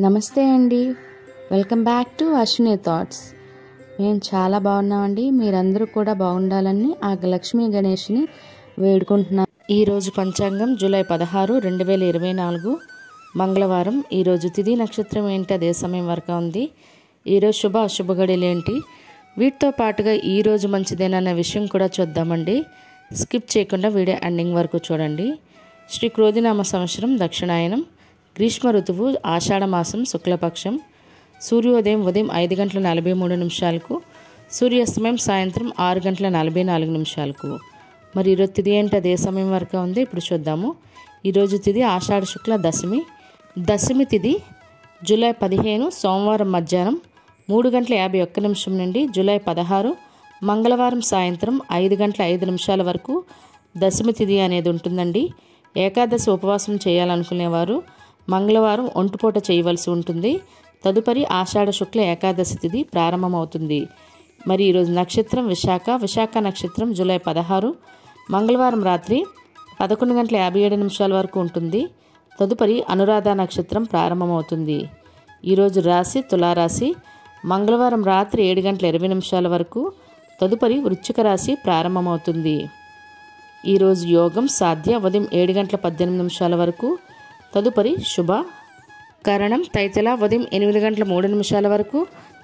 నమస్తే అండి, welcome back to Ashwini thoughts. మేము చాలా బాగున్నామండి. మీరందరూ కూడా బాగుండాలని ఆ లక్ష్మీ గణేష్ని వేడుకుంటున్నాం. ఈరోజు పంచాంగం జూలై 16, 2024 మంగళవారం. ఈరోజు తిథి నక్షత్రం ఏంటి, అదే సమయం వరకు ఉంది. ఈరోజు శుభ అశుభ గడియలు ఏంటి, వీటితో పాటుగా ఈరోజు మంచిదేనన్న విషయం కూడా చూద్దామండి. స్కిప్ చేయకుండా వీడియో ఎండింగ్ వరకు చూడండి. శ్రీ క్రోధినామ సంవత్సరం దక్షిణాయనం, గ్రీష్మ ఋతువు ఆషాఢమాసం శుక్లపక్షం, సూర్యోదయం ఉదయం 5:43, సూర్యాస్తమయం సాయంత్రం 6:44. మరి ఈరోజు తిథి ఏంటి, అదే సమయం వరకు ఉంది. ఇప్పుడు చూద్దాము. ఈరోజు తిథి ఆషాఢ శుక్ల దశమి. దశమి తిథి జూలై 15 సోమవారం మధ్యాహ్నం 3:51 నుండి జూలై 16 మంగళవారం సాయంత్రం 5:05 వరకు దశమి తిథి అనేది ఉంటుందండి. ఏకాదశి ఉపవాసం చేయాలనుకునేవారు మంగళవారం ఒంటిపూట చేయవలసి ఉంటుంది. తదుపరి ఆషాఢ శుక్ల ఏకాదశి తిథి ప్రారంభమవుతుంది. మరి ఈరోజు నక్షత్రం విశాఖ నక్షత్రం జూలై 16 మంగళవారం రాత్రి 11:57 వరకు ఉంటుంది. తదుపరి అనురాధ నక్షత్రం ప్రారంభమవుతుంది. ఈరోజు రాశి తులారాశి, మంగళవారం రాత్రి 7:20 వరకు. తదుపరి వృశ్చిక రాశి ప్రారంభమవుతుంది. ఈరోజు యోగం సాధ్య ఉదయం 7:18 వరకు. తదుపరి శుభ కరణం తైతల ఉదయం 8:03 వరకు.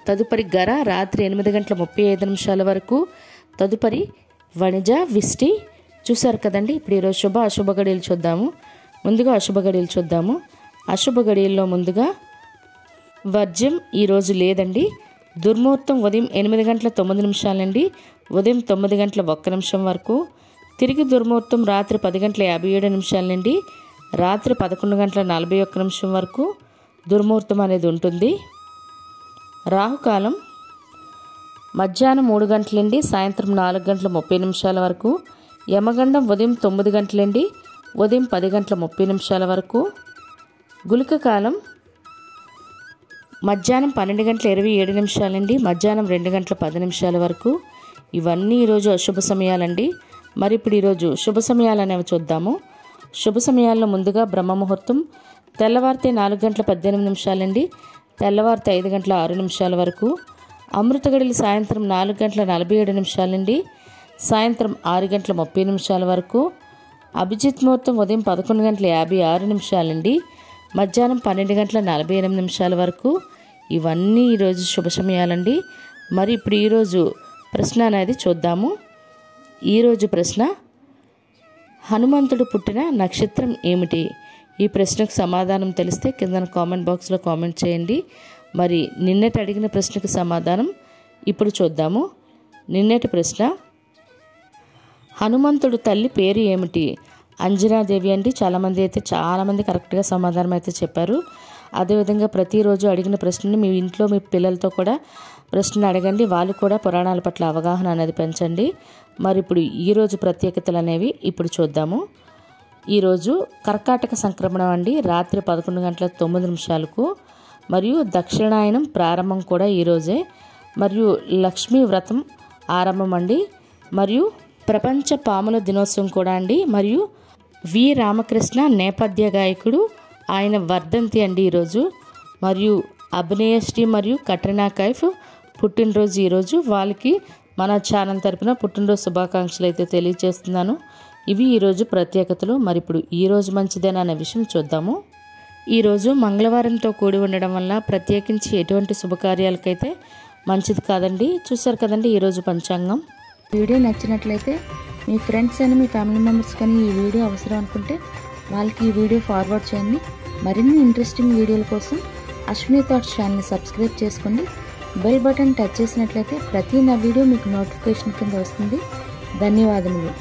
తదుపరి గర రాత్రి 8:35 వరకు. తదుపరి వణిజ విష్టి. చూసారు కదండి. ఇప్పుడు ఈరోజు శుభ అశుభ గడియలు చూద్దాము. ముందుగా అశుభ గడియలు చూద్దాము. అశుభ గడియల్లో ముందుగా వర్జ్యం ఈరోజు లేదండి. దుర్ముహూర్తం ఉదయం 8:09 నుండి ఉదయం 9:01 వరకు. తిరిగి దుర్ముహూర్తం రాత్రి 10:57 నుండి రాత్రి 11:41 వరకు దుర్ముహూర్తం అనేది ఉంటుంది. రాహుకాలం మధ్యాహ్నం 3 గంటల నుండి సాయంత్రం 4:30 వరకు. యమగండం ఉదయం 9 గంటల నుండి ఉదయం 10:30 వరకు. గుళిక కాలం మధ్యాహ్నం 12:27 నుండి మధ్యాహ్నం 2:10 వరకు. ఇవన్నీ ఈరోజు అశుభ సమయాలండి. మరి ఇప్పుడు ఈరోజు శుభ సమయాలు అనేవి చూద్దాము. శుభ సమయాల్లో ముందుగా బ్రహ్మ ముహూర్తం తెల్లవారితే 4:18 నుండి తెల్లవారితే 5:06 వరకు. అమృత గడియలు సాయంత్రం 4:47 నుండి సాయంత్రం 6:30 వరకు. అభిజిత్ ముహూర్తం ఉదయం 11:56 నుండి మధ్యాహ్నం 12:48 వరకు. ఇవన్నీ ఈరోజు శుభ సమయాలండి. మరి ఇప్పుడు ఈరోజు ప్రశ్న అనేది చూద్దాము. ఈరోజు ప్రశ్న, హనుమంతుడు పుట్టిన నక్షత్రం ఏమిటి? ఈ ప్రశ్నకు సమాధానం తెలిస్తే కింద కామెంట్ బాక్స్లో కామెంట్ చేయండి. మరి నిన్నటి అడిగిన ప్రశ్నకు సమాధానం ఇప్పుడు చూద్దాము. నిన్నటి ప్రశ్న, హనుమంతుడు తల్లి పేరు ఏమిటి? అంజనాదేవి అండి. చాలామంది కరెక్ట్గా సమాధానం అయితే చెప్పారు. అదేవిధంగా ప్రతిరోజు అడిగిన ప్రశ్నని మీ ఇంట్లో మీ పిల్లలతో కూడా ప్రశ్నలు అడగండి. వాళ్ళు కూడా పురాణాల పట్ల అవగాహన అనేది పెంచండి. మరి ఇప్పుడు ఈరోజు ప్రత్యేకతలు అనేవి ఇప్పుడు చూద్దాము. ఈరోజు కర్కాటక సంక్రమణం అండి, రాత్రి 11:09 మరియు దక్షిణాయనం ప్రారంభం కూడా ఈరోజే. మరియు లక్ష్మీ వ్రతం ఆరంభం అండి. మరియు ప్రపంచ పాముల దినోత్సవం కూడా అండి. మరియు వి రామకృష్ణ నేపథ్య గాయకుడు, ఆయన వర్ధంతి అండి ఈరోజు. మరియు అభినయశ్రీ మరియు కట్రినా కైఫ్ పుట్టినరోజు ఈరోజు. వాళ్ళకి మన ఛానల్ తరపున పుట్టినరోజు శుభాకాంక్షలు అయితే తెలియజేస్తున్నాను. ఇవి ఈరోజు ప్రత్యేకతలు. మరి ఇప్పుడు ఈరోజు మంచిదేనా అనే విషయం చూద్దాము. ఈరోజు మంగళవారంతో కూడి ఉండడం వల్ల ప్రత్యేకించి ఎటువంటి శుభకార్యాలకైతే మంచిది కాదండి. చూసారు కదండి ఈరోజు పంచాంగం. వీడియో నచ్చినట్లయితే మీ ఫ్రెండ్స్ అని మీ ఫ్యామిలీ మెంబర్స్ కానీ ఈ వీడియో అవసరం అనుకుంటే వాళ్ళకి ఈ వీడియో ఫార్వర్డ్ చేయండి. మరిన్ని ఇంట్రెస్టింగ్ వీడియోల కోసం అశ్విని థాట్స్ ఛానల్ని సబ్స్క్రైబ్ చేసుకోండి. బెల్ బటన్ టచ్ చేసినట్లయితే ప్రతి నా వీడియో మీకు నోటిఫికేషన్ కింద వస్తుంది. ధన్యవాదములు.